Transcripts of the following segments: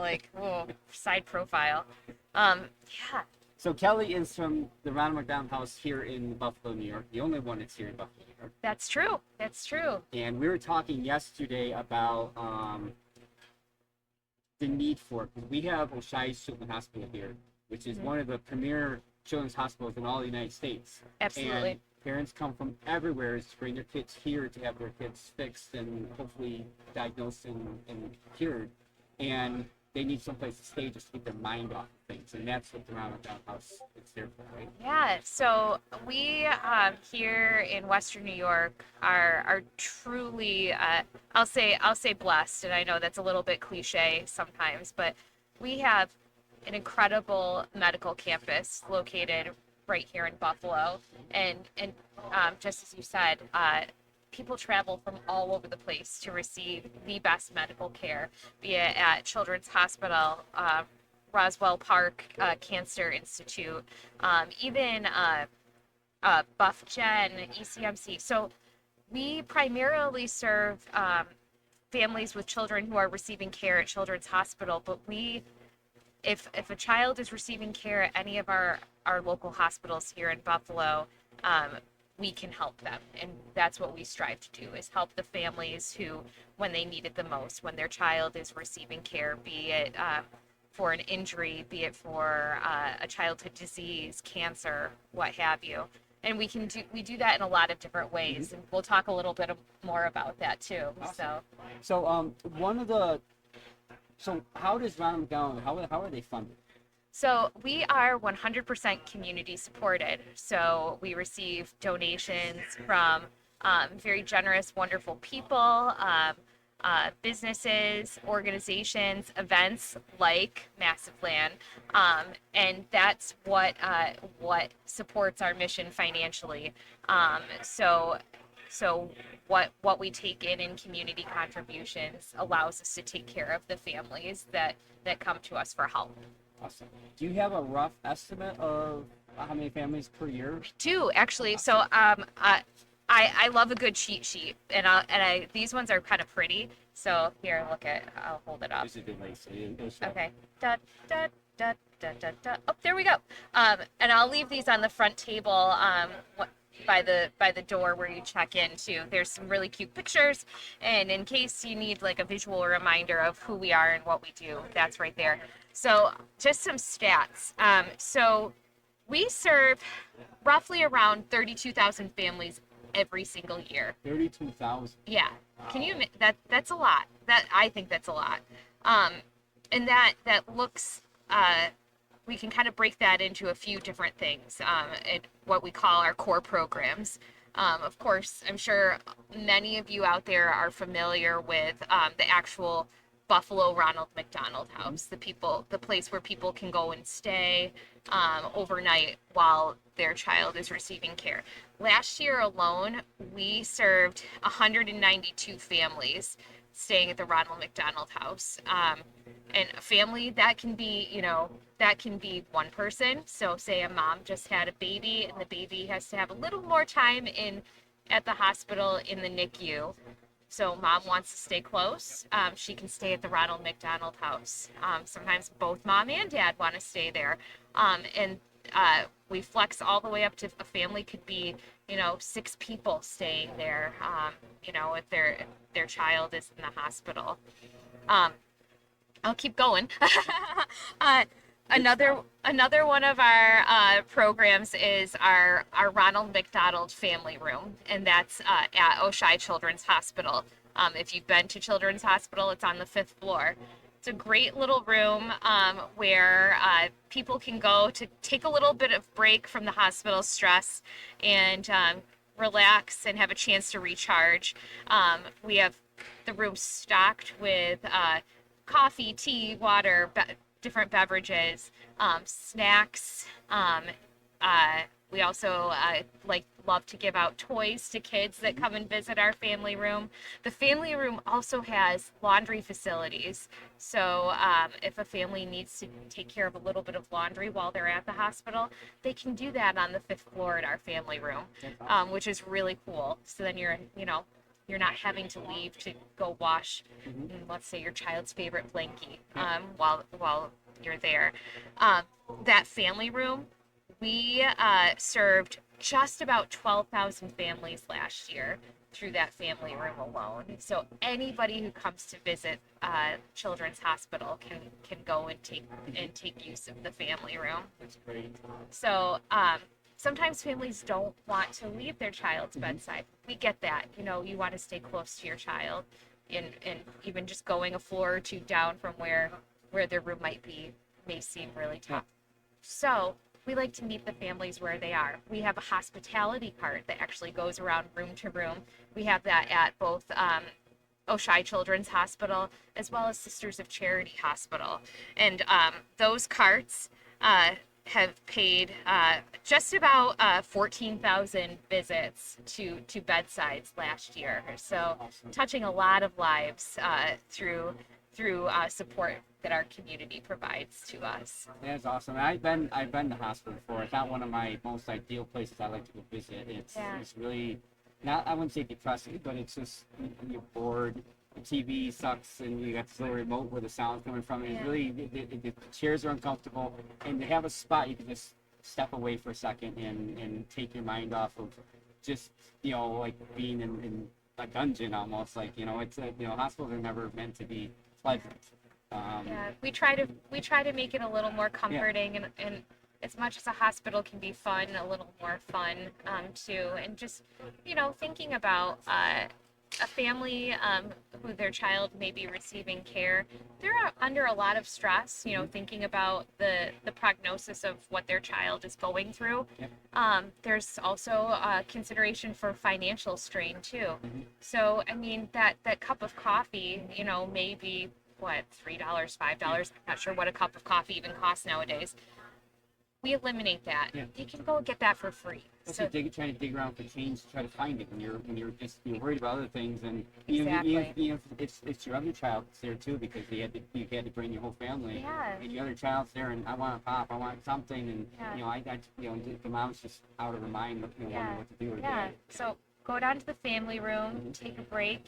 like, whoa, side profile. Yeah, So Kelly is from the Ronald McDonald House here in Buffalo, New York. The only one that's here in Buffalo, New York. that's true. That's true. And we were talking yesterday about the need for it. We have Oshai's Children's Hospital here, which is one of the premier children's hospitals in all the United States. Absolutely. And parents come from everywhere to bring their kids here to have their kids fixed and hopefully diagnosed and cured. And they need someplace to stay just to get their mind off of things. And that's what the Ronald McDonald House is there for, right? Yeah, so we here in Western New York are truly I'll say blessed, and I know that's a little bit cliche sometimes, but we have an incredible medical campus located right here in Buffalo, and just as you said, people travel from all over the place to receive the best medical care, be it at Children's Hospital, Roswell Park Cancer Institute, even BuffGen, ECMC. So we primarily serve families with children who are receiving care at Children's Hospital, but if a child is receiving care at any of our local hospitals here in Buffalo, we can help them. And that's what we strive to do, is help the families who, when they need it the most, when their child is receiving care, be it for an injury, be it for a childhood disease, cancer, what have you. And we do that in a lot of different ways, and we'll talk a little bit more about that too. Awesome. So how does Ronald McDonald, how are they funded? So we are 100% community supported. So we receive donations from very generous, wonderful people, businesses, organizations, events like Massive Land, and that's what supports our mission financially. So what we take in community contributions allows us to take care of the families that come to us for help. Awesome. Do you have a rough estimate of how many families per year? Do actually. So I love a good cheat sheet, and these ones are kind of pretty. So here, I'll hold it up. This is a good lace. Okay. Da, da, da, da, da, da. Oh, there we go. And I'll leave these on the front table. By the door where you check in too. There's some really cute pictures, and in case you need like a visual reminder of who we are and what we do, that's right there. So just some stats. So we serve roughly around 32,000 families every single year. 32,000. Yeah. Wow. Can you that's a lot. I think that's a lot. And that looks we can kind of break that into a few different things, what we call our core programs. Of course, I'm sure many of you out there are familiar with the actual Buffalo Ronald McDonald House, the place where people can go and stay overnight while their child is receiving care. Last year alone, we served 192 families staying at the Ronald McDonald House. And a family, that can be one person. So say a mom just had a baby and the baby has to have a little more time at the hospital in the NICU. So mom wants to stay close. She can stay at the Ronald McDonald House. Sometimes both mom and dad want to stay there. And we flex all the way up to a family could be, 6 people staying there, if their child is in the hospital. I'll keep going. Another one of our programs is our Ronald McDonald Family Room, and that's at Oshai Children's Hospital. If you've been to Children's Hospital, it's on the 5th floor. It's a great little room where people can go to take a little bit of break from the hospital stress and relax and have a chance to recharge. We have the room stocked with coffee, tea, water, different beverages, snacks. We also love to give out toys to kids that come and visit our family room. The family room also has laundry facilities. So if a family needs to take care of a little bit of laundry while they're at the hospital, they can do that on the 5th floor at our family room, which is really cool. So then you're, you're not having to leave to go wash, Mhm. let's say, your child's favorite blankie Yeah. while you're there. That family room, we served just about 12,000 families last year through that family room alone. So anybody who comes to visit Children's Hospital can go and take use of the family room. That's great. So sometimes families don't want to leave their child's bedside. We get that. You know, you want to stay close to your child, and even just going a floor or two down from where their room might be may seem really tough. So we like to meet the families where they are. We have a hospitality cart that actually goes around room to room. We have that at both Oshai Children's Hospital as well as Sisters of Charity Hospital. And those carts have paid just about 14,000 visits to bedsides last year. So Awesome. touching a lot of lives through support that our community provides to us. That's awesome. I've been to hospital before. It's not one of my most ideal places I like to go visit. It's really not, I wouldn't say depressing, but it's just you're bored. The TV sucks, and you got this little remote where the sound's coming from. It's really the chairs are uncomfortable, and to have a spot you can just step away for a second and take your mind off of just like being in a dungeon almost. Like it's hospitals are never meant to be pleasant. Yeah, we try to make it a little more comforting, and as much as a hospital can be fun, a little more fun too. And just thinking about a family who their child may be receiving care, they're under a lot of stress. Thinking about the prognosis of what their child is going through. Yep. There's also consideration for financial strain too. Mhm. So I mean that cup of coffee, maybe what, $3, $5. I'm not sure what a cup of coffee even costs nowadays. We eliminate that. Yeah. You can go get that for free. So trying to dig around for change to try to find it when you're worried about other things, and if it's your other child that's there too, because you had to bring your whole family. Yeah. And your other child's there, and I want a pop, I want something, and Yeah. the mom's just out of her mind, wondering what to do. Yeah. So go down to the family room, take a break.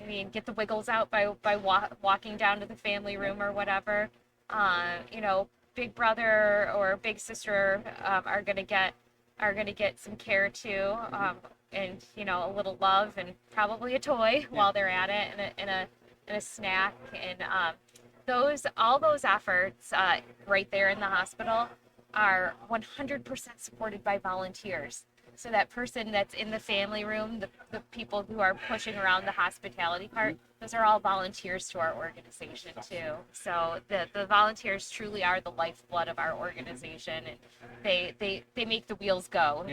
I mean, get the wiggles out by walking down to the family room or whatever. Big brother or big sister are gonna get some care too, and a little love and probably a toy while they're at it, and a snack, and all those efforts right there in the hospital are 100% supported by volunteers. So that person that's in the family room, the people who are pushing around the hospitality cart, those are all volunteers to our organization too. So the volunteers truly are the lifeblood of our organization, and they make the wheels go,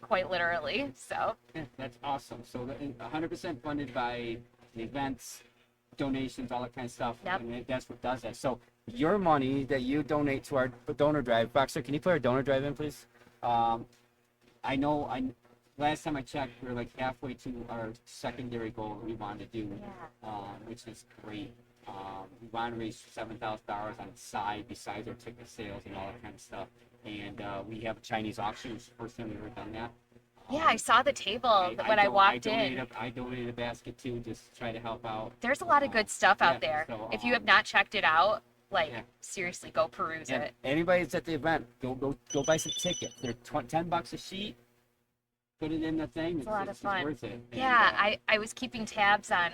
quite literally. So Yeah, that's awesome. So 100% funded by the events, donations, all that kind of stuff. Yep. And that's what does that. So your money that you donate to our donor drive, Boxer, can you put our donor drive in, please? Last time I checked, we were like halfway to our secondary goal that we wanted to do, which is great. We want to raise $7,000 on the side besides our ticket sales and all that kind of stuff. And we have a Chinese auction, which is the first time we've ever done that. yeah, I saw the table when I walked in. I donated a basket too, just to try to help out. There's a lot of good stuff out there. So, If you have not checked it out, seriously, go peruse it. Anybody that's at the event, go buy some tickets. They're $10 a sheet. Put it in the thing. It's a lot of fun. It's worth it. Yeah, I was keeping tabs on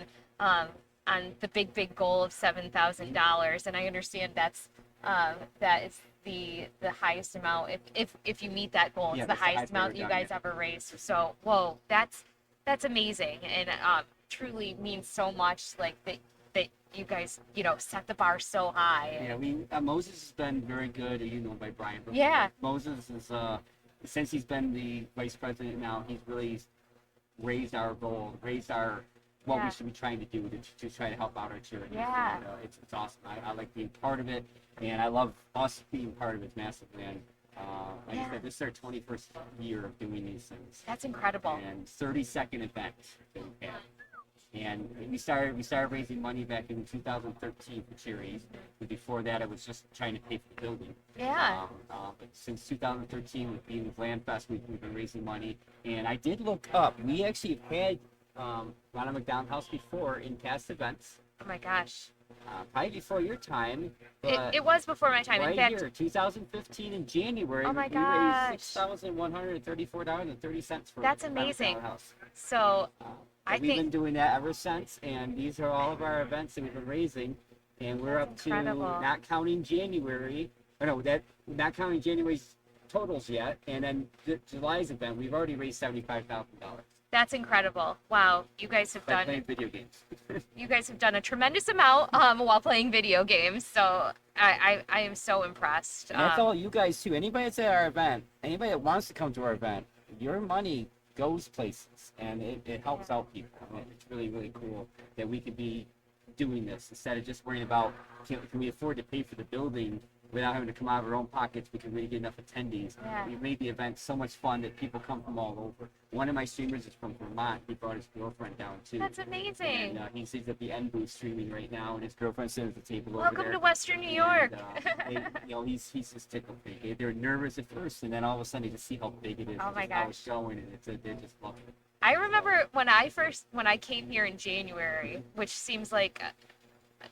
the big goal of $7,000, and I understand that is the highest amount. If you meet that goal, it's the highest amount you guys ever raised. So whoa, that's amazing, and truly means so much. Like that you guys set the bar so high. Yeah, Moses has been very good. By Brian. Yeah. Moses is since he's been the vice president now, he's really raised our goal, what we should be trying to do to try to help out our charity. Yeah. And, it's awesome. I like being part of it, and I love us being part of it massively. And like I said, this is our 21st year of doing these things. That's incredible. And 32nd event that we had. And we started raising money back in 2013 for charities. But before that, I was just trying to pay for the building. Yeah. But since 2013, with being with Landfest, we've been raising money. And I did look up. We actually had Ronald McDonald House before in past events. Oh my gosh. Probably before your time, but It was before my time. In right fact, here, 2015 in January, oh my we raised gosh. $6,134.30 for That's Ronald amazing. McDonald House. So I We've been think doing that ever since, and these are all of our events that we've been raising, and we're that's up to, incredible. not counting January, or no, not counting January's totals yet, and then July's event, we've already raised $75,000 That's incredible. Wow, you guys have by done playing video games. you guys have done a tremendous amount while playing video games. So I am so impressed. And that's all you guys too. Anybody that's at our event, anybody that wants to come to our event, your money goes places, and it helps out people. And it's really, really cool that we could be doing this instead of just worrying about can we afford to pay for the building without having to come out of our own pockets because we get enough attendees. Yeah. We made the event so much fun that people come from all over. One of my streamers is from Vermont. He brought his girlfriend down too. That's amazing. And he's at the end booth streaming right now, and his girlfriend's sitting at the table over Welcome there. to Western New York. And, he's just tickled big. They're nervous at first, and then all of a sudden they just see how big it is. Oh my and how gosh. it's showing, and they just love it. I remember when I came here in January, which seems like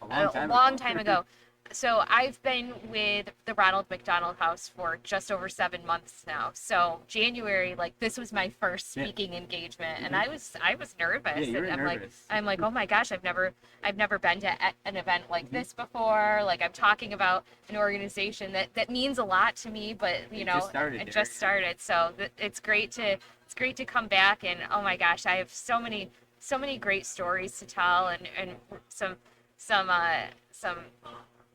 a long time ago. So I've been with the Ronald McDonald House for just over 7 months now. So January, like this was my first speaking engagement, and I was nervous. Yeah, you were and nervous. I'm like, oh my gosh, I've never been to an event like this before. Like I'm talking about an organization that means a lot to me, but It just started. So it's great to come back, and oh my gosh, I have so many great stories to tell, and some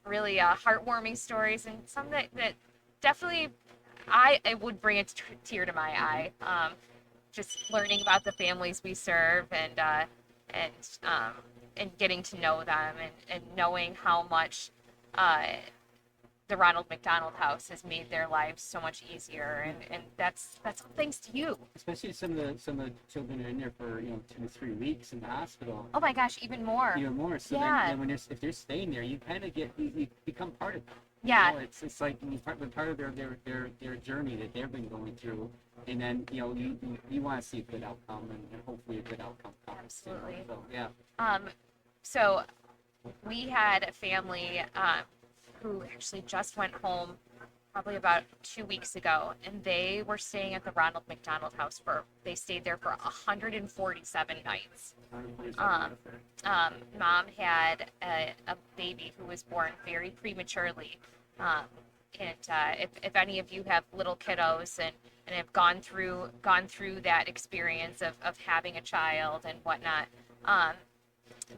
really heartwarming stories, and some that definitely I would bring a tear to my eye. Just learning about the families we serve, and getting to know them, and knowing how much the Ronald McDonald House has made their lives so much easier, and that's all thanks to you. Especially some of the children are in there for 2 to 3 weeks in the hospital. Oh my gosh, even more. Even more. So Yeah. then if they're staying there, you kind of you become part of it. Yeah. It's like you're part of their journey that they've been going through, and then you want to see a good outcome, and hopefully a good outcome comes. Absolutely. So yeah. So we had a family who actually just went home probably about 2 weeks ago, and they were staying at the Ronald McDonald House they stayed there for 147 nights. Mom had a baby who was born very prematurely. If any of you have little kiddos and have gone through that experience of having a child and whatnot,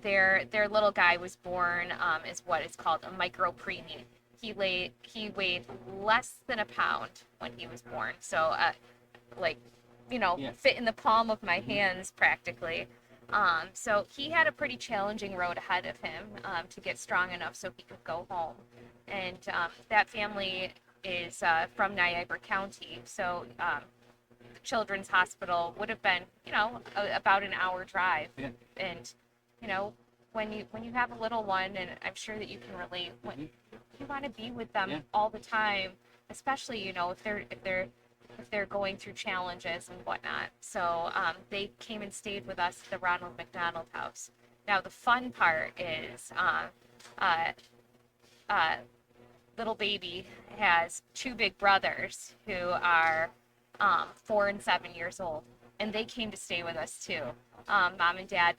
their little guy was born as what is called a micro preemie. He weighed less than a pound when he was born, so fit in the palm of my hands practically. So he had a pretty challenging road ahead of him to get strong enough so he could go home. And that family is from Niagara County, so the Children's Hospital would have been, about an hour drive. Yeah. And when you have a little one, and I'm sure that you can relate, when you want to be with them all the time, especially if they're going through challenges and whatnot. So they came and stayed with us at the Ronald McDonald House. Now the fun part is little baby has 2 big brothers who are 4 and 7 years old, and they came to stay with us too. Mom and Dad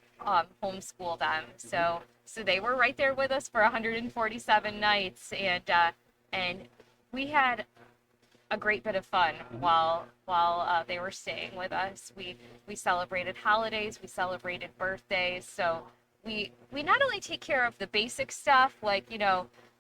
homeschooled them, so they were right there with us for 147 nights, and we had a great bit of fun while they were staying with us. We celebrated holidays, we celebrated birthdays, so we not only take care of the basic stuff like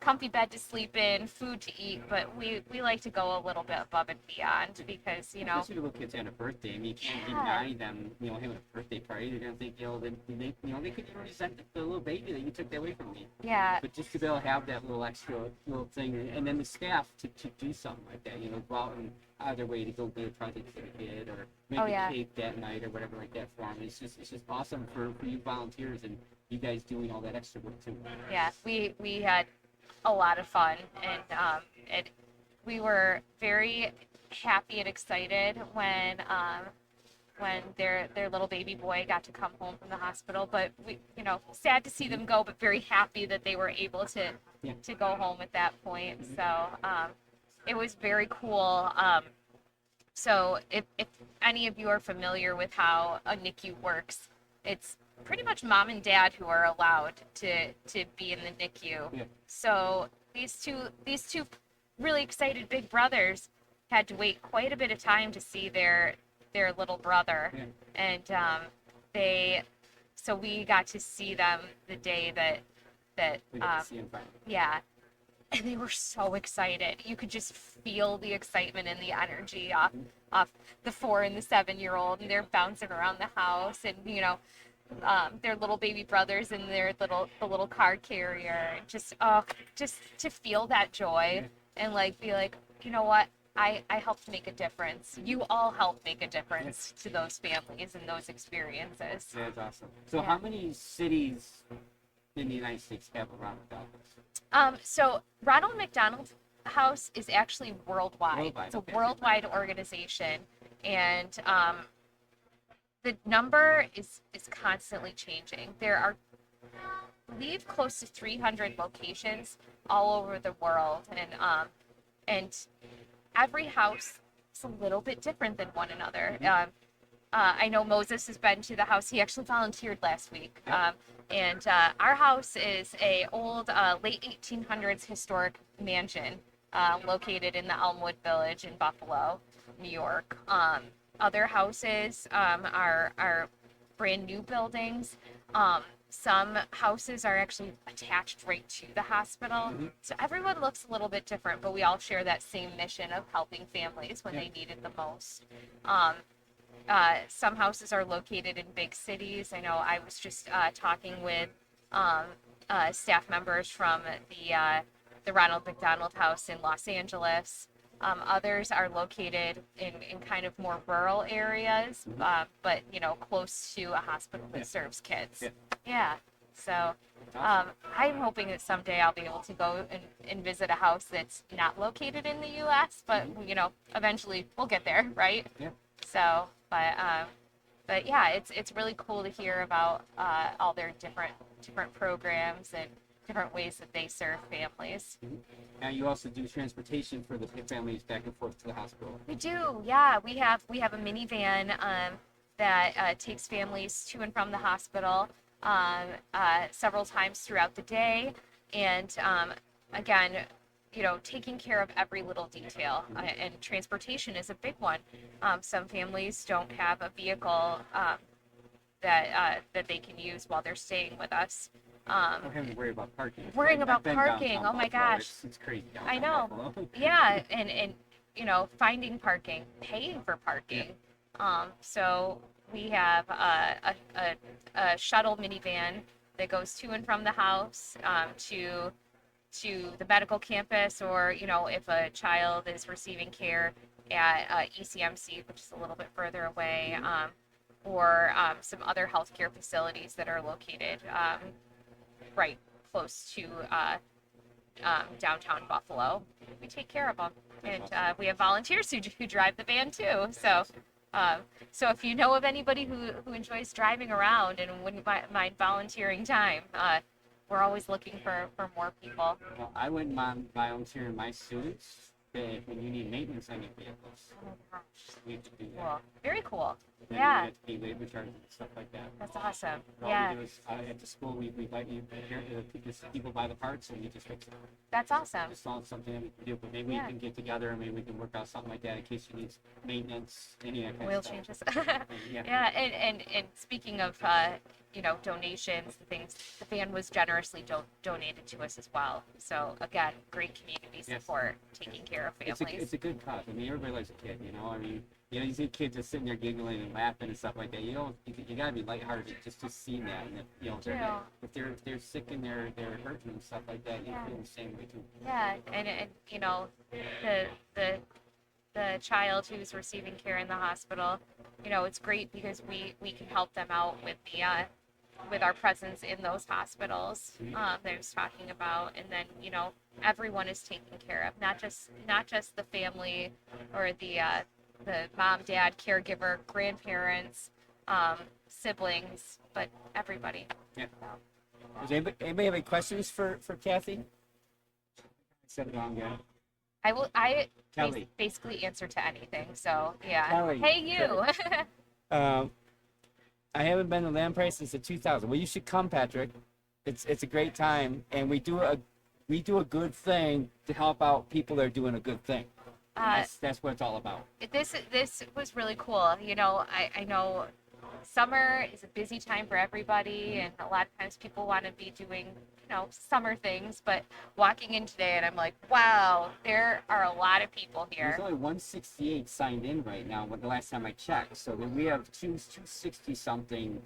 comfy bed to sleep in, food to eat, but we like to go a little bit above and beyond because especially little kids having a birthday. I mean, you can't deny them, having a birthday party. They're gonna think, they could even resent the little baby that you took that away from me. Yeah. But just to be able to have that little extra little thing, and then the staff to do something like that, go out and out of their way to go get a present for the kid or make a cake that night or whatever like that for them. It's just awesome for you volunteers and you guys doing all that extra work too. Yeah, we had a lot of fun, and we were very happy and excited when when their little baby boy got to come home from the hospital. But we, sad to see them go, but very happy that they were able to go home at that point. So it was very cool. So if any of you are familiar with how a NICU works, it's pretty much mom and dad who are allowed to be in the NICU. Yeah. So these two really excited big brothers had to wait quite a bit of time to see their little brother. Yeah. And so we got to see them the day that We got to see him finally. yeah, and they were so excited. You could just feel the excitement and the energy off the 4 and the 7-year-old, and they're bouncing around the house, and their little baby brothers in the little car carrier. Just to feel that joy and like be like, you know what, I helped make a difference. You all helped make a difference to those families and those experiences. Yeah, that's awesome. So how many cities in the United States have a Ronald McDonald House? So Ronald McDonald House is actually worldwide. It's a okay. worldwide organization, and the number is constantly changing. There are, I believe, close to 300 locations all over the world, and every house is a little bit different than one another. I know Moses has been to the house. He actually volunteered last week. And our house is a old late 1800s historic mansion located in the Elmwood Village in Buffalo, New York. Other houses are brand new buildings. Some houses are actually attached right to the hospital. So everyone looks a little bit different, but we all share that same mission of helping families when they need it the most. Some houses are located in big cities. I know I was just talking with staff members from the Ronald McDonald House in Los Angeles. Others are located in kind of more rural areas, but close to a hospital that serves kids. Yeah. So I'm hoping that someday I'll be able to go and visit a house that's not located in the U.S., but eventually we'll get there, right? Yeah. So, but yeah, it's really cool to hear about all their different programs and different ways that they serve families. Now you also do transportation for the families back and forth to the hospital. We do, yeah. We have a minivan that takes families to and from the hospital several times throughout the day, and again, taking care of every little detail, and transportation is a big one. Some families don't have a vehicle that they can use while they're staying with us. Don't have to worry about parking. Worrying about I've been parking, downtown oh my Buffalo. gosh. It's crazy. I know. Buffalo. Yeah, and finding parking, paying for parking. So we have a shuttle minivan that goes to and from the house to the medical campus, or if a child is receiving care at ECMC, which is a little bit further away, or some other healthcare facilities that are located right close to downtown Buffalo. We take care of them, and we have volunteers who drive the van too. So if you know of anybody who enjoys driving around and wouldn't mind volunteering time, we're always looking for more people. Well, I wouldn't mind volunteering my students when you need maintenance on your vehicles. Oh my gosh. We have to do that. Cool. Very cool. Then Yeah. you have to pay labor charges and stuff like that. That's awesome. All Yeah. we do is at the school we let you people buy the parts and we just fix them. That's awesome. It's not something that we can do, but maybe Yeah. we can get together and maybe we can work out something like that in case you need maintenance, any of that kind Oil of stuff. changes. Yeah. Yeah, and speaking of donations, things, the van was generously donated to us as well. So again, great community support, taking care of families. It's a good cause. I mean, everybody likes a kid, I mean, you see kids just sitting there giggling and laughing and stuff like that. You gotta be lighthearted just seeing that. And if they're sick and they're hurting and stuff like that, you feel the same way too. Yeah, and the child who's receiving care in the hospital, it's great because we can help them out with our presence in those hospitals that I was talking about, and then everyone is taken care of, not just the family or the the mom, dad, caregiver, grandparents, siblings, but everybody. Yeah. Does anybody have any questions for Kathy? I said it wrong again. I Kelly. basically answer to anything. So yeah. Kelly. Hey you. I haven't been to Lamprey since the 2000. Well, you should come, Patrick. It's a great time, and we do a good thing to help out people that are doing a good thing. That's what it's all about. This was really cool. You know, I know summer is a busy time for everybody, and a lot of times people want to be doing, you know, summer things, but walking in today and I'm like, wow, there are a lot of people here. There's only 168 signed in right now, the last time I checked, so we have 260 something.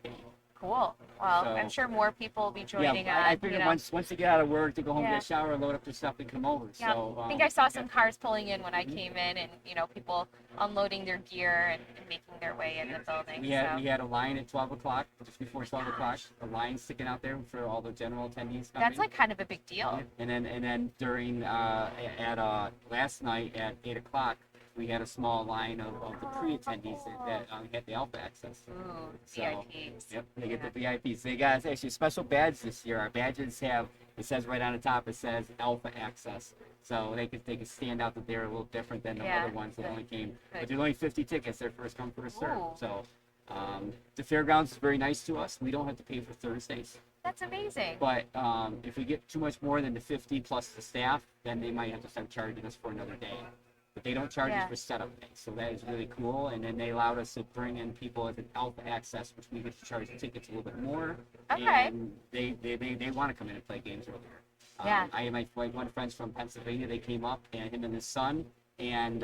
Cool. Well, so, I'm sure more people will be joining I figured you know. once they get out of work, to go home, get a shower, load up their stuff, and come over. Yeah. So I think I saw some cars pulling in when I came in, and you know, people unloading their gear and making their way in the building. We had a line at 12 o'clock, just before 12 o'clock. A line sticking out there for all the general attendees coming. That's like kind of a big deal. And then during last night at 8 o'clock. We had a small line of the pre-attendees that had the Alpha access. Ooh, so, VIPs. Yep, they get the VIPs. They got actually a special badge this year. Our badges have, it says right on the top, it says Alpha access. So they can stand out that they're a little different than the other ones that only came. But there's only 50 tickets. They're first come, first serve. So the fairgrounds is very nice to us. We don't have to pay for Thursdays. That's amazing. But if we get too much more than the 50 plus the staff, then they might have to start charging us for another day. But they don't charge us for setup day, so that is really cool. And then they allowed us to bring in people as an Alpha access, which we get to charge the tickets a little bit more. Okay. And they want to come in and play games earlier. Yeah. I have my one friends from Pennsylvania. They came up, and him and his son, and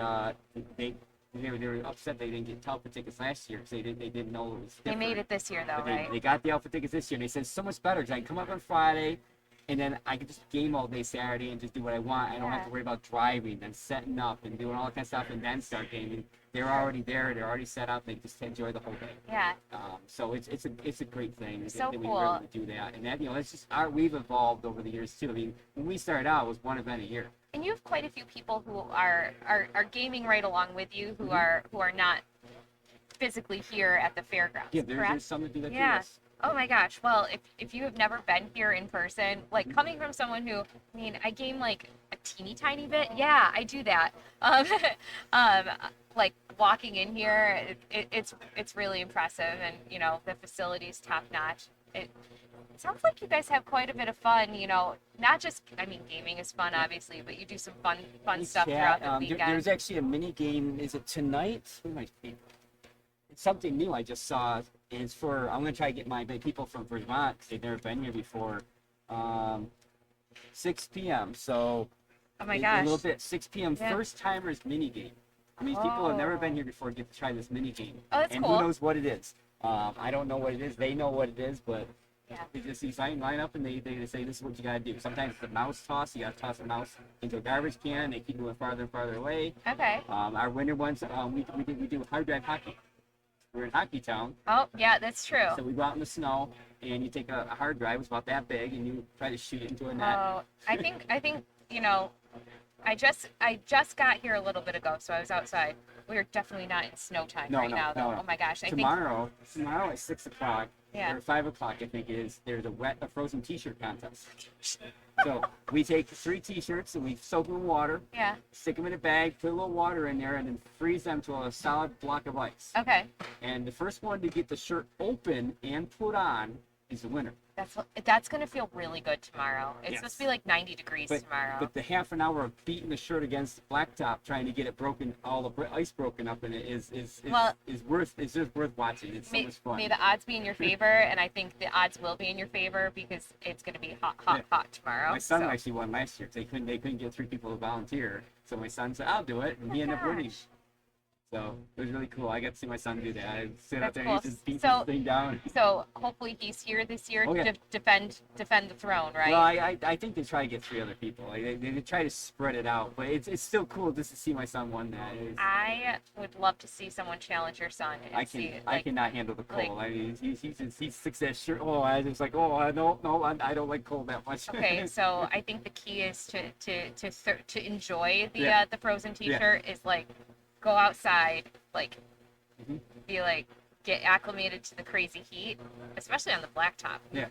they were upset they didn't get Alpha tickets last year because they didn't know it was different. They made it this year though, but right? They got the Alpha tickets this year, and they said it's so much better because I can come up on Friday. And then I can just game all day Saturday and just do what I want. I don't have to worry about driving and setting up and doing all that kind of stuff and then start gaming. They're already there. They're already set up. They just enjoy the whole day. Yeah. So it's a great thing So that we were able to do that. And that, you know, that's just we've evolved over the years too. I mean, when we started out, it was one event a year. And you have quite a few people who are gaming right along with you, who are not physically here at the fairgrounds. Yeah, there's some that do that too. Yes. Oh my gosh. Well, if you have never been here in person, like coming from someone who, I mean, I game like a teeny tiny bit. Yeah, I do that. Like walking in here, it's really impressive, and you know the facility's top notch. It sounds like you guys have quite a bit of fun. You know, not just, I mean, gaming is fun obviously, but you do some fun stuff throughout the weekend. There's actually a mini game. Is it tonight? It's something new I just saw. And it's for, I'm going to try to get my people from Vermont because they've never been here before. 6 p.m. So, oh my gosh. A little bit. 6 p.m. First timers mini game. I mean, people have never been here before get to try this mini game. Oh, that's and cool. Who knows what it is? I don't know what it is. They know what it is, but they just line up and they say this is what you got to do. Sometimes it's a mouse toss. You got to toss a mouse into a garbage can. They keep moving farther and farther away. Okay. Our winter ones, we do hard drive hockey. We're in Hockey Town. Oh, yeah, that's true. So we go out in the snow, and you take a hard drive, it's about that big, and you try to shoot it into a net. Oh, I think you know, I just got here a little bit ago, so I was outside. We're definitely not in snow time now, though. No. Oh my gosh, Tomorrow at 6 o'clock, or 5 o'clock, I think it is. There's a frozen T-shirt contest. So we take 3 T-shirts and we soak them in water. Yeah. Stick them in a bag, put a little water in there, and then freeze them to a solid block of ice. Okay. And the first one to get the shirt open and put on is the winner. That's gonna feel really good tomorrow. It's supposed to be like 90 degrees tomorrow. But the half an hour of beating the shirt against the blacktop, trying to get it broken, all the ice broken up in it, is just worth watching. It's so much fun. May the odds be in your favor, and I think the odds will be in your favor because it's gonna be hot tomorrow. My son actually won last year. They couldn't get 3 people to volunteer, so my son said, "I'll do it," and he ended up winning. So it was really cool. I got to see my son do that. I sit out there and he just beats this thing down. So hopefully he's here this year to defend the throne, right? Well, I think they try to get 3 other people. Like, they try to spread it out, but it's still cool just to see my son won that. I would love to see someone challenge your son. I cannot handle the cold. I mean, he sticks that shirt. Oh, I was like, oh, no, I don't like cold that much. Okay, so I think the key is to enjoy the frozen T-shirt is like go outside, like, Mhm. be like, get acclimated to the crazy heat, especially on the blacktop. Yeah.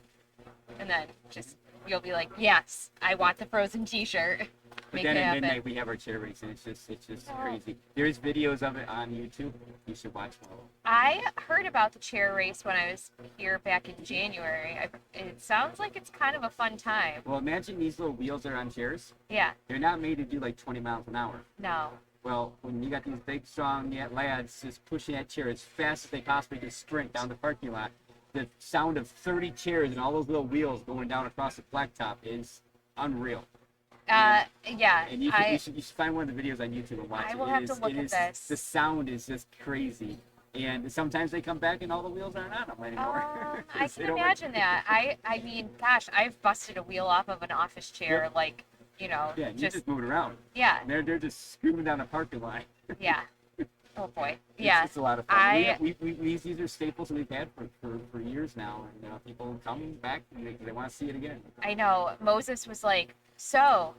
And then just, you'll be like, yes, I want the Frozen t-shirt. But Make then it at happen. midnight we have our chair race, and it's just Oh. crazy. There's videos of it on YouTube. You should watch them. I heard about the chair race when I was here back in January. It sounds like it's kind of a fun time. Well, imagine these little wheels are on chairs. Yeah, They're not made to do like 20 miles an hour. no. Well, when you got these big, strong lads just pushing that chair as fast as they possibly can sprint down the parking lot, the sound of 30 chairs and all those little wheels going down across the blacktop is unreal. Yeah, And you should find one of the videos on YouTube and watch it. I will have to look at this. The sound is just crazy. And sometimes they come back and all the wheels aren't on them anymore. I can imagine that. I mean, gosh, I've busted a wheel off of an office chair, Yep. like, you know, Yeah, you just move it around. yeah, And they're just screaming down the parking lot. yeah. Oh boy, yeah. It's a lot of fun. These are staples that we've had for years now, and people come back and they want to see it again. I know. Moses was like, so,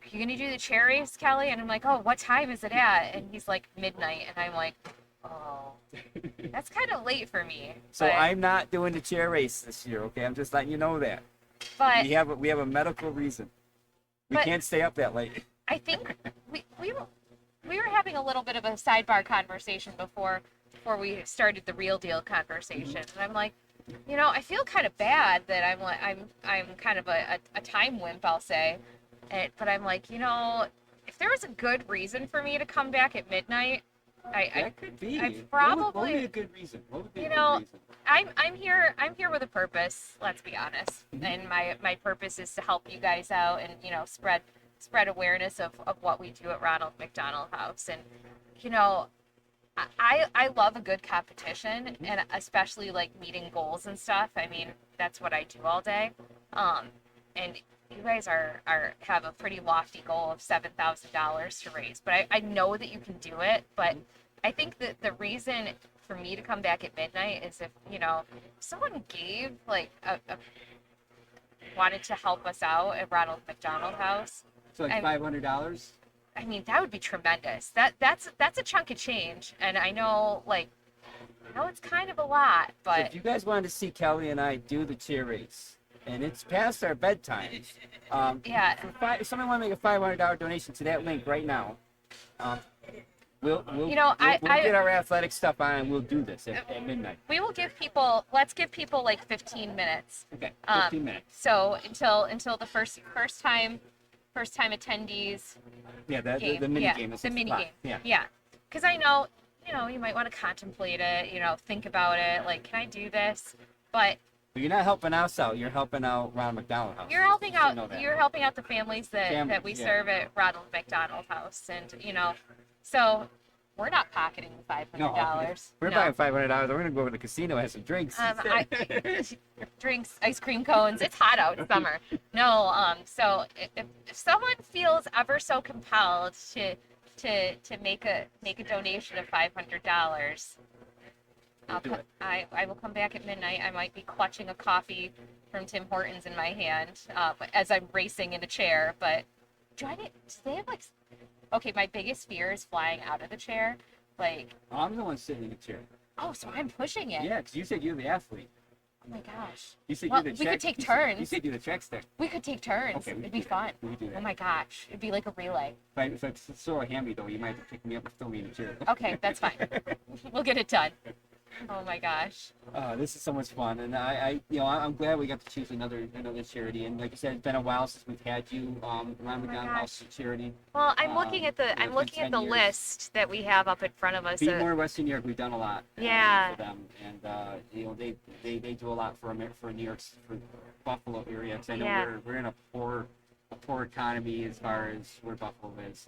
you're gonna do the chair race, Kelly? And I'm like, oh, what time is it at? And he's like, midnight. And I'm like, oh, that's kind of late for me. So but, I'm not doing the chair race this year, okay? I'm just letting you know that. But We have a medical reason. We But- can't stay up that late. I think we were having a little bit of a sidebar conversation before we started the real deal conversation, and I'm like, I feel kind of bad that I'm kind of a time wimp, I'll say, but I'm like, if there was a good reason for me to come back at midnight, That could be. I What would probably- be a good reason? What would be You a good know, reason? I'm here with a purpose. Let's be honest, and my purpose is to help you guys out and spread awareness of what we do at Ronald McDonald House. And I love a good competition, and especially like meeting goals and stuff. I mean, that's what I do all day. And you guys have a pretty lofty goal of $7,000 to raise, but I know that you can do it. But I think that the reason for me to come back at midnight is if someone gave like wanted to help us out at Ronald McDonald House. So like $500. I mean, that would be tremendous. That's a chunk of change, and I know it's kind of a lot, but If you guys wanted to see Kelly and I do the chair race, and it's past our bedtime, yeah, if somebody want to make a $500 donation to that link right now, we'll get our athletic stuff on and we'll do this at midnight. we will let's give people like 15 minutes. Okay, Um, 15 minutes. So until the first time attendees Yeah, game. the mini yeah, game is the at mini spot. game. Yeah. Because I know, you might want to contemplate it, think about it, like, can I do this? But But you're not helping us out. You're helping out Ronald McDonald House. you're helping You should know out that. you're helping out the families that we yeah. serve at Ronald McDonald House, and so we're not pocketing the $500. We're buying $500. We're gonna go to the casino and have some drinks. Drinks, ice cream cones. It's hot out. It's summer. No. So if someone feels ever so compelled to make a donation of $500, I will come back at midnight. I might be clutching a coffee from Tim Hortons in my hand as I'm racing in a chair. But do they have like? Okay, my biggest fear is flying out of the chair. Like, I'm the one sitting in the chair. oh, so I'm pushing it. Yeah, because you said you're the athlete. Oh my gosh. You said Well, you're the we could take turns. You said you're the track stick. We could take turns. Okay, we It'd can be do that. fun. We can do that. Oh my gosh. It'd be like a relay. If it's so hammy though, you might have to pick me up and throw me in the chair. Okay, that's fine. We'll get it done. Oh my gosh. This is so much fun, and I'm glad we got to choose another charity. And like I said, it's been a while since we've had you around the McDonald House charity. Well, I'm looking at the it's been 10 years. list that we have up in front of us. Be More Western New York, we've done a lot. Yeah. For them, and they do a lot for New York, for Buffalo area. Because I know Yeah. we're in a poor economy as far as where Buffalo is.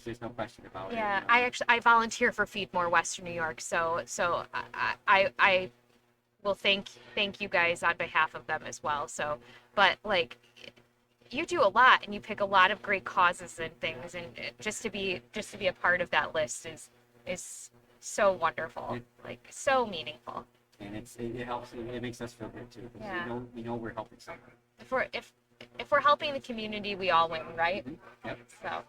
There's no question about Yeah, it. I volunteer for Feed More Western New York, so I will thank you guys on behalf of them as well. So, but like, you do a lot and you pick a lot of great causes and things, and just to be a part of that list is so wonderful, like so meaningful. And it helps. It makes us feel good too. 'Cause Yeah. we know we're helping someone. If we're helping the community, we all win, right? Yep. So,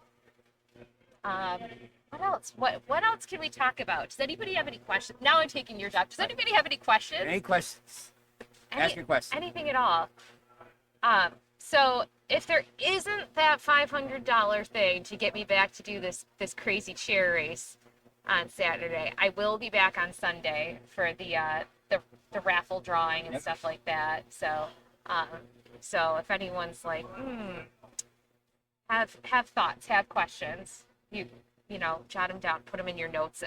What else? What else can we talk about? Does anybody have any questions? Now I'm taking your job. Does anybody have any questions? Any questions? Ask your question. Anything at all. So if there isn't that $500 thing to get me back to do this crazy chair race on Saturday, I will be back on Sunday for the raffle drawing and stuff like that. So so if anyone's like, have thoughts, have questions, you know, jot them down, put them in your notes.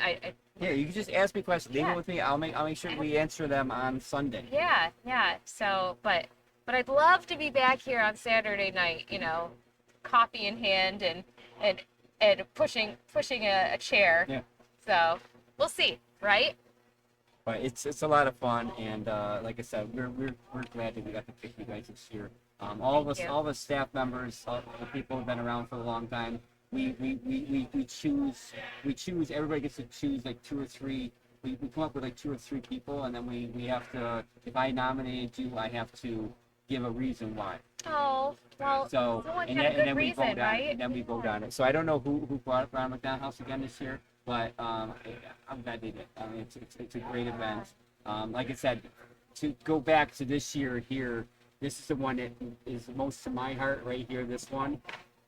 Yeah, you can just ask me questions. Leave it with me. I'll make sure we answer them on Sunday. Yeah. So, but I'd love to be back here on Saturday night, you know, coffee in hand and pushing a chair. Yeah. So we'll see, right? But it's a lot of fun, and like I said, we're glad that we got to pick you guys this year. All the staff members, the people who've been around for a long time. We choose. Everybody gets to choose like 2 or 3. We come up with like 2 or 3 people, and then we have to. If I nominated you, I have to give a reason why. Oh, well. So and then we vote on right? it. And then we vote on it. So I don't know who brought up Ronald McDonald House again this year, but I'm glad they did. I mean, it's a great event. Like I said, to go back to this year here, this is the one that is most to my heart right here. This one.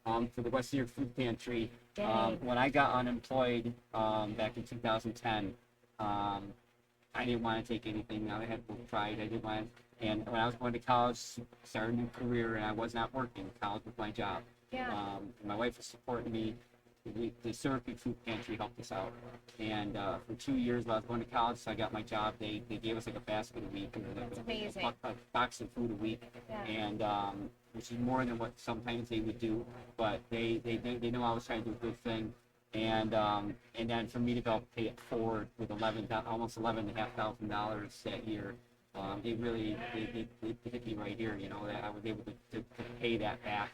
For the West New York Food Pantry. When I got unemployed back in 2010, I didn't want to take anything. I had pride. I didn't want. And when I was going to college, start a new career, and I was not working. College was my job. Yeah. My wife was supporting me. The Syrupy Food Pantry helped us out. And for 2 years while I was going to college, so I got my job. They gave us like a basket a week, That's amazing. a box of food a week, and which is more than what sometimes they would do. But they know I was trying to do a good thing. And then for me to be able to pay it forward with almost $11,500 that year, it really it hit me right here. You know, that I was able to pay that back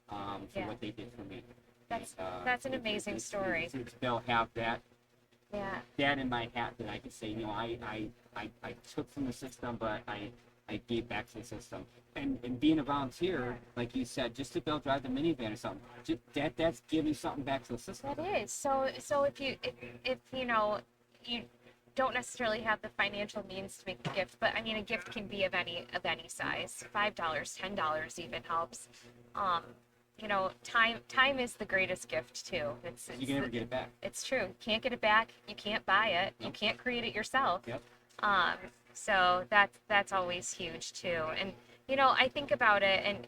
for what they did for me. That's an amazing story. They'll have that. Yeah. That in my hat that I could say, you know, I took from the system, but I gave back to the system. And being a volunteer, like you said, just to be able to drive the minivan or something, that's giving something back to the system. That is. So if you know, you don't necessarily have the financial means to make a gift, but I mean, a gift can be of any size. $5, $10 even helps. You know, time is the greatest gift too. You can never get it back. It's true. You can't get it back. You can't buy it. You can't create it yourself. Yep. So that's always huge too. And you know, I think about it, and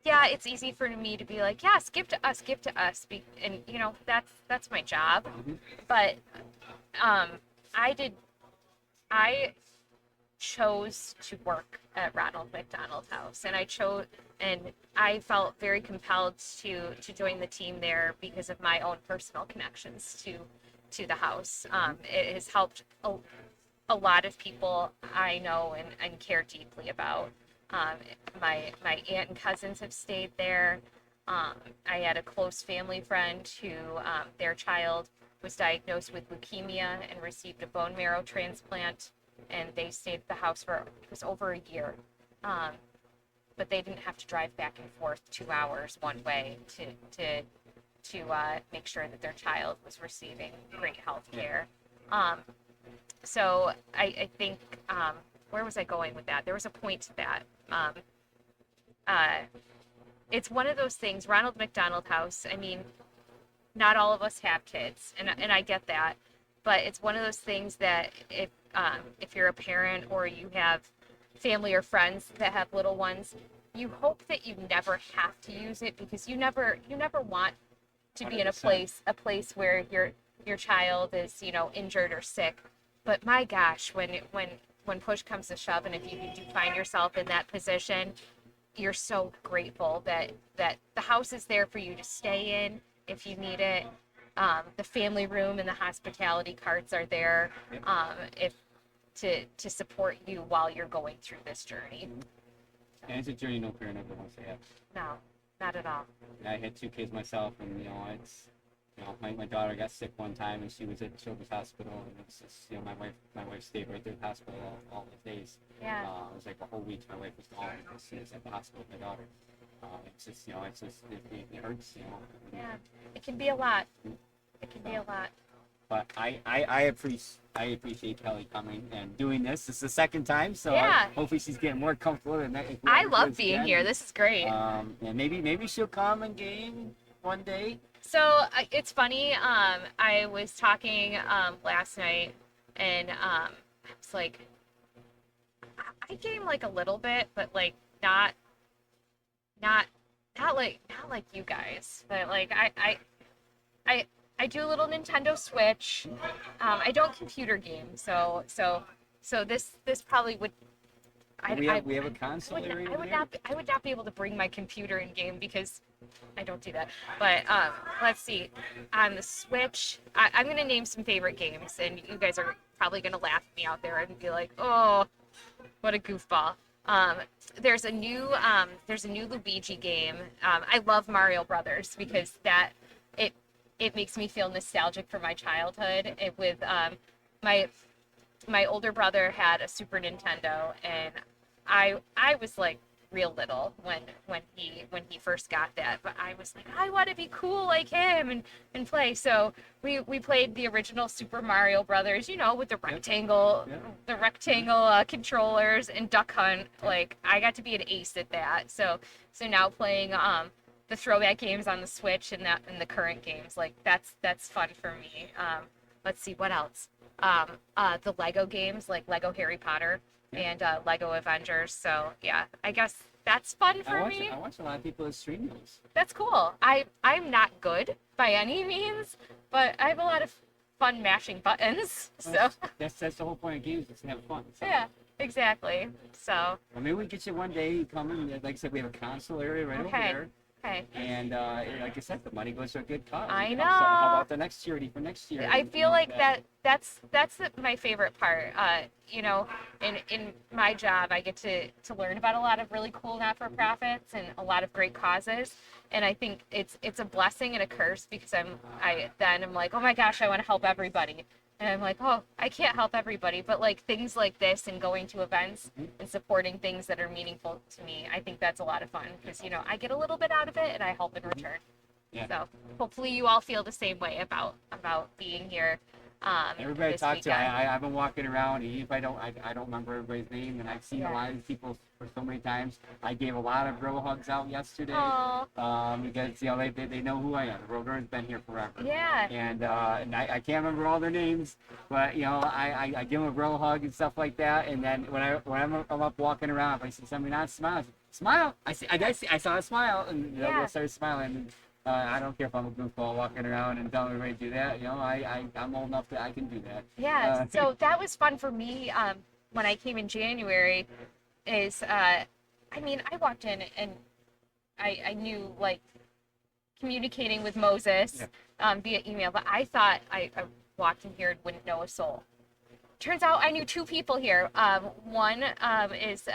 yeah, it's easy for me to be like, yes, give to us, and you know, that's my job. Mm-hmm. But I chose to work at Ronald McDonald House, and I felt very compelled to join the team there because of my own personal connections to the house. It has helped a lot of people I know and care deeply about. My aunt and cousins have stayed there. I had a close family friend who their child was diagnosed with leukemia and received a bone marrow transplant, and they stayed at the house for it was over a year. But they didn't have to drive back and forth 2 hours one way to make sure that their child was receiving great health care. So I think, where was I going with that? There was a point to that. It's one of those things, Ronald McDonald House, I mean, not all of us have kids, and I get that, but it's one of those things that if you're a parent or you have family or friends that have little ones, you hope that you never have to use it, because you never want to be in a place where your child is, you know, injured or sick. But my gosh, when push comes to shove, and if you do find yourself in that position, you're so grateful that the house is there for you to stay in if you need it. The family room and the hospitality carts are there if to support you while you're going through this journey. And it's a journey no parent ever wants to have. No, not at all. I had 2 kids myself, and you know, it's, you know, my daughter got sick one time, and she was at Children's Hospital, and it's just, you know, my wife stayed right there at the hospital all the days. Yeah. It was like a whole week my wife was gone. She was at the hospital with my daughter. It's just, you know, it hurts, you know. Yeah, it can be a lot. It can be a lot. But I appreciate Kelly coming and doing this. This is the second time, so Yeah. hopefully she's getting more comfortable. I love being here. This is great. And maybe she'll come and game one day. So it's funny. I was talking last night, and I was like, I game like a little bit, but like not like you guys. But like I do a little Nintendo Switch. I don't computer game, so this probably would. We have a console area there. I would not be able to bring my computer in game because I don't do that. But let's see. On the Switch, I'm gonna name some favorite games, and you guys are probably gonna laugh at me out there and be like, "Oh, what a goofball." There's a new Luigi game. I love Mario Brothers because it makes me feel nostalgic for my childhood. My older brother had a Super Nintendo, and I was like real little when he first got that, but I was like, I want to be cool like him and play. So we played the original Super Mario Brothers, with the rectangle controllers and Duck Hunt. Like I got to be an ace at that. So now playing the throwback games on the Switch and the current games, like that's fun for me. Let's see what else. The Lego games like Lego Harry Potter and Lego Avengers. So yeah, I guess that's fun for me. I watch a lot of people that stream those. That's cool. I'm not good by any means, but I have a lot of fun mashing buttons. So that's the whole point of games, is to have fun. So. Yeah, exactly. So maybe we get you one day. You come in, like I said, we have a console area right over there. Okay. And like I said, the money goes to a good cause. I know. So how about the next charity for next year? I feel like that's my favorite part. In my job, I get to learn about a lot of really cool not-for-profits and a lot of great causes. And I think it's a blessing and a curse because I'm like, oh my gosh, I want to help everybody. And I'm like, oh, I can't help everybody, but like things like this and going to events and supporting things that are meaningful to me, I think that's a lot of fun because, I get a little bit out of it and I help in return. Yeah. So hopefully you all feel the same way about being here. Everybody I talk to, I've been walking around, and if I don't remember everybody's name, and I've seen a lot of these people for so many times. I gave a lot of bro hugs out yesterday. Because they know who I am. The RoadRunner's been here forever. Yeah. And I can't remember all their names, but I give them a bro hug and stuff like that. And then when I'm up walking around, if I see somebody not smiling, smile. I saw a smile, and they'll start smiling. And, I don't care if I'm a goofball walking around and telling everybody to do that. I'm old enough that I can do that. Yeah, so that was fun for me when I came in January. I walked in and I knew, like, communicating with Moses via email, but I thought I walked in here and wouldn't know a soul. Turns out I knew two people here. One is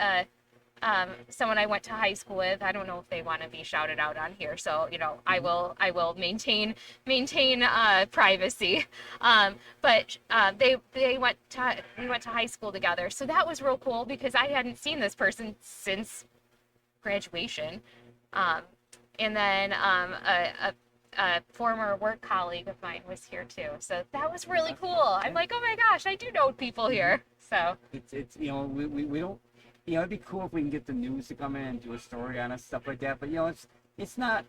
someone I went to high school with. I don't know if they want to be shouted out on here, so I will maintain privacy. But we went to high school together, so that was real cool because I hadn't seen this person since graduation. And then a former work colleague of mine was here too, so that was really cool. I'm like, oh my gosh, I do know people here. So it's we don't. It'd be cool if we can get the news to come in and do a story on us, stuff like that. But it's not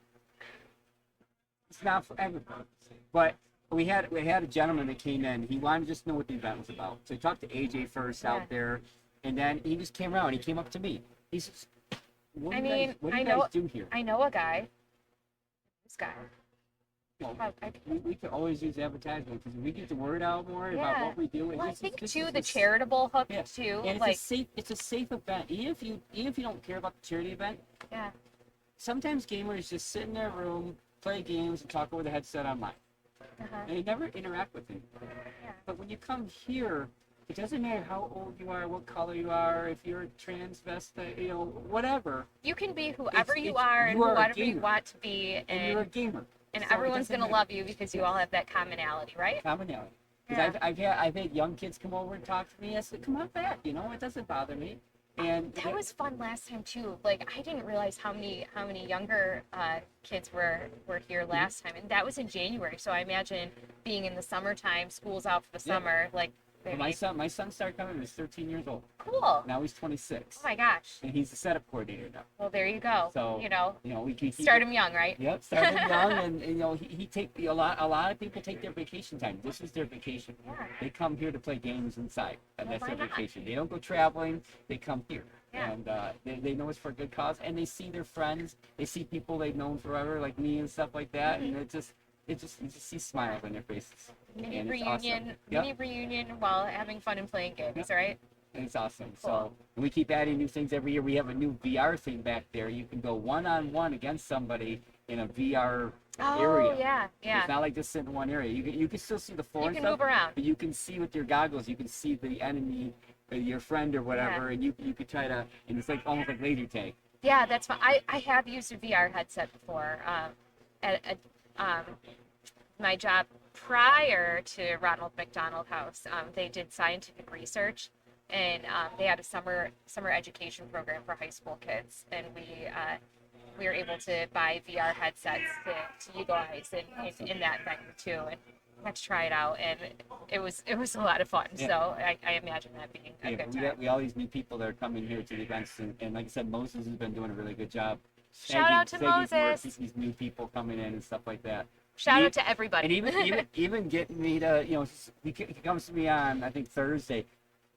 for everybody. But we had a gentleman that came in. He wanted to just know what the event was about. So he talked to AJ first out there, and then he just came around. He came up to me. He says, "What do you guys do here?" I know a guy. This guy. Well, we could always use advertisement because we get the word out more about what we do. Well, I think too the charitable hook too. And it's a safe event. Even if you don't care about the charity event. Yeah. Sometimes gamers just sit in their room, play games, and talk over the headset online. And they never interact with you. Yeah. But when you come here, it doesn't matter how old you are, what color you are, if you're a transvestite, whatever. You can be whoever you are and whoever you want to be, and you're a gamer. And so everyone's going to love you because you all have that commonality, right? Commonality. Because I've had young kids come over and talk to me. I said, come on back. It doesn't bother me. And That was fun last time too. Like I didn't realize how many younger kids were here last time, and that was in January. So I imagine being in the summertime, school's out for the Yeah. summer. Like well, my son started coming when he was 13 years old. cool. Now he's 26. Oh my gosh. And he's the setup coordinator now. Well, there you go. So we can start him young, right? Yep, start him young, and he take a lot of people take their vacation time. This is their vacation. Yeah. They come here to play games inside, and Well, that's their why not? vacation. They don't go traveling. They come here, Yeah. and they know it's for a good cause, and they see their friends. They see people they've known forever, like me and stuff like that, and you just see smiles on their faces. Mini And it's reunion, awesome. Yep. mini reunion while having fun and playing games, Yep. right? And it's awesome. Cool. So we keep adding new things every year. We have a new VR thing back there. You can go one-on-one against somebody in a VR area. Oh yeah, yeah. It's not like just sitting in one area. You can still see the floor You and can stuff, move around. but you can see with your goggles. You can see the enemy, or your friend, or whatever, and you could try to. And it's like almost like laser tag. Yeah, that's fun. I have used a VR headset before. At my job prior to Ronald McDonald House, they did scientific research, and they had a summer education program for high school kids, and we were able to buy VR headsets to utilize in that venue too, and got to try it out, and it was a lot of fun. Yeah. So I imagine that being a good time. We all these new people that are coming here to the events, and like I said, Moses has been doing a really good job. Shout out to snagging for Moses. these new people coming in and stuff like that. Shout And out to everybody. And even getting me to, he comes to me on, I think, Thursday.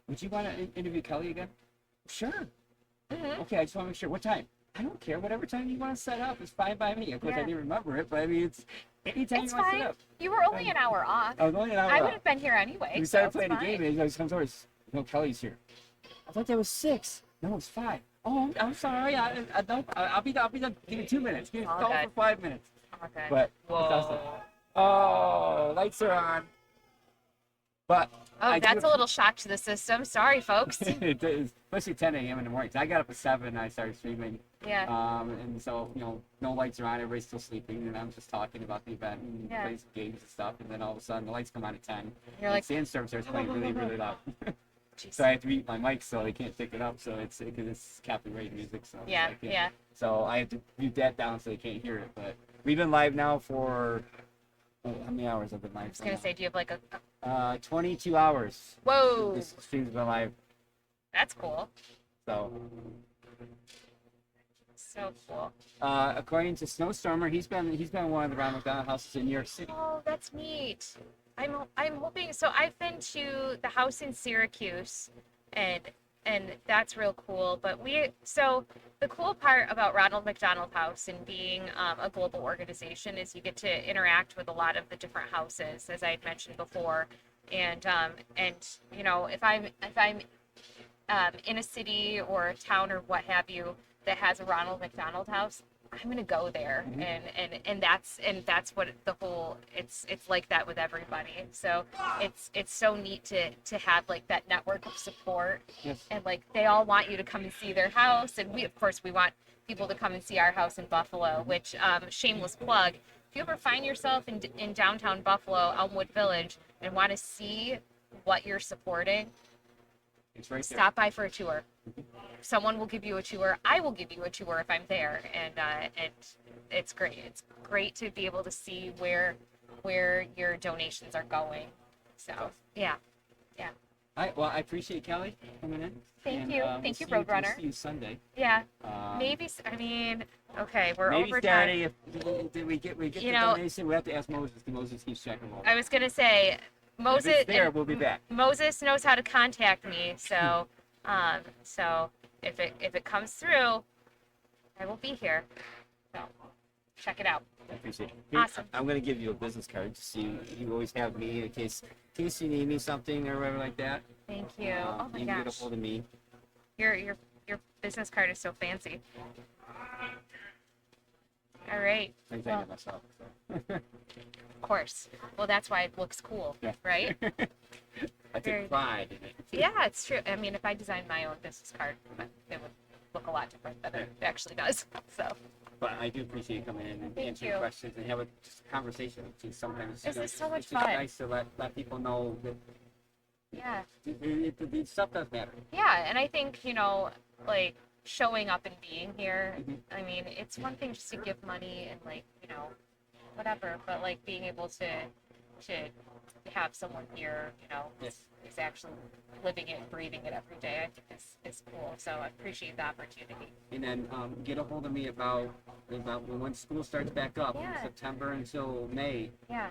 Would you want to interview Kelly again? Sure. Mhm. Okay, I just want to make sure. What time? I don't care. Whatever time you want to set up is fine by me. Of course, I Yeah. didn't remember it, but I mean, it's anytime It's you want to fine. set up. You were only an hour off. I was only an hour I out. would have been here anyway. We so started it's playing the fine. game, and he always comes over. Kelly's here. I thought that was 6. No, it's 5. Oh, I'm sorry. I don't. I'll be done. Give me 2 minutes. Give me All call good. for 5 minutes. Okay. But Whoa. it's awesome. Oh, lights are on. But Oh, that's a little shock to the system. Sorry, folks. it is, especially 10 a.m. in the morning. 'Cause I got up at 7 and I started streaming. Yeah. And so, no lights are on. Everybody's still sleeping, and I'm just talking about the event and Yeah. playing some games and stuff. And then all of a sudden, the lights come on at 10. You're and like, Sandstorm starts playing really, really loud. Jeez. So I have to mute my mic so they can't pick it up. So because it's copyrighted music. So Yeah, I can't. yeah. So I have to mute that down so they can't hear it. But we've been live now for how many hours have been live? I was gonna say, do you have like a? 22 hours. Whoa, This stream's been live. that's cool. So So cool. according to Snowstormer, he's been one of the Ronald McDonald houses in New York City. Oh, that's neat. I'm hoping. So I've been to the house in Syracuse, and that's real cool. But so the cool part about Ronald McDonald House and being a global organization is you get to interact with a lot of the different houses, as I had mentioned before, and if I'm in a city or a town or what have you that has a Ronald McDonald House, I'm gonna go there, and that's what the whole it's like that with everybody. So it's so neat to have like that network of support, Yes. and like they all want you to come and see their house, and we of course we want people to come and see our house in Buffalo. Which shameless plug, if you ever find yourself in downtown Buffalo, Elmwood Village, and want to see what you're supporting, It's right there. stop by for a tour. Someone will give you a tour. I will give you a tour if I'm there, and it's great. It's great to be able to see where your donations are going. So yeah. I appreciate Kelly coming in. Thank And, you. we'll Thank you, see Roadrunner. We'll see you Sunday. Yeah. Um, Maybe. I mean, okay, we're maybe over Saturday. time. If we get the You know- donation, we have to ask Moses. Because Moses keeps checking them all. I was gonna say, Moses. If it's there, and we'll be back. Moses knows how to contact me, so if it comes through, I will be here. So check it out. I appreciate it. Here, Awesome. I'm going to give you a business card to see. You always have me in case you need me something or whatever like that. Thank you. Oh my you can get gosh. a hold of me. Your business card is so fancy. All right. I Well, designed it myself. So. of course. Well, that's why it looks cool, Yeah. right? I Very- take pride in it. Yeah, it's true. I mean, if I designed my own business card, it would look a lot different than it actually does. So But I do appreciate you coming in and Thank answering you. questions and have a just a conversation. Sometimes This is so much it's just fun. nice to let people know that Yeah. The stuff does matter. Yeah, and I think, like showing up and being here, Mhm. I mean, it's one thing just to give money and like, whatever, but like being able to have someone here, Yes. is actually living it, breathing it every day, I think is cool. So I appreciate the opportunity. And then get a hold of me about when school starts back up, Yeah. September until May. Yeah.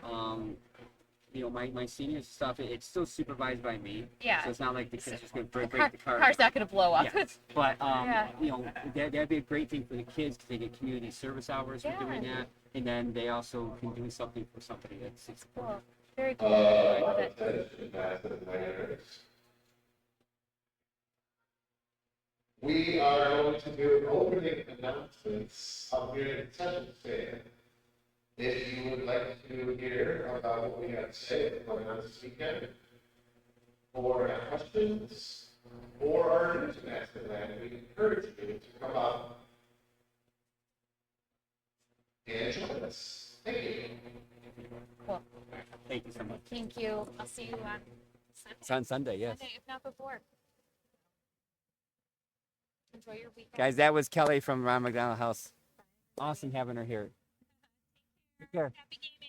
My senior stuff, it's still supervised by me. Yeah. So it's not like the kids just going to break the car. Car's not going to blow up. Yeah. But, Yeah. that'd be a great thing for the kids because they get community service hours for doing Yeah. that. And then they also can do something for somebody it's Cool. Very cool. Love it. Attention, massive minors. We are going to do opening announcements up here in the concession stand. If you would like to hear about what we have to say going on this weekend, or have questions, or are new to Master Plan, we encourage you to come up and join us. Thank you. Cool. Thank you so much. Thank you. I'll see you on Sunday. It's on Sunday, yes. Sunday, if not before. Enjoy your weekend. Guys, that was Kelly from Ronald McDonald House. Awesome having her here. Take care. Happy game.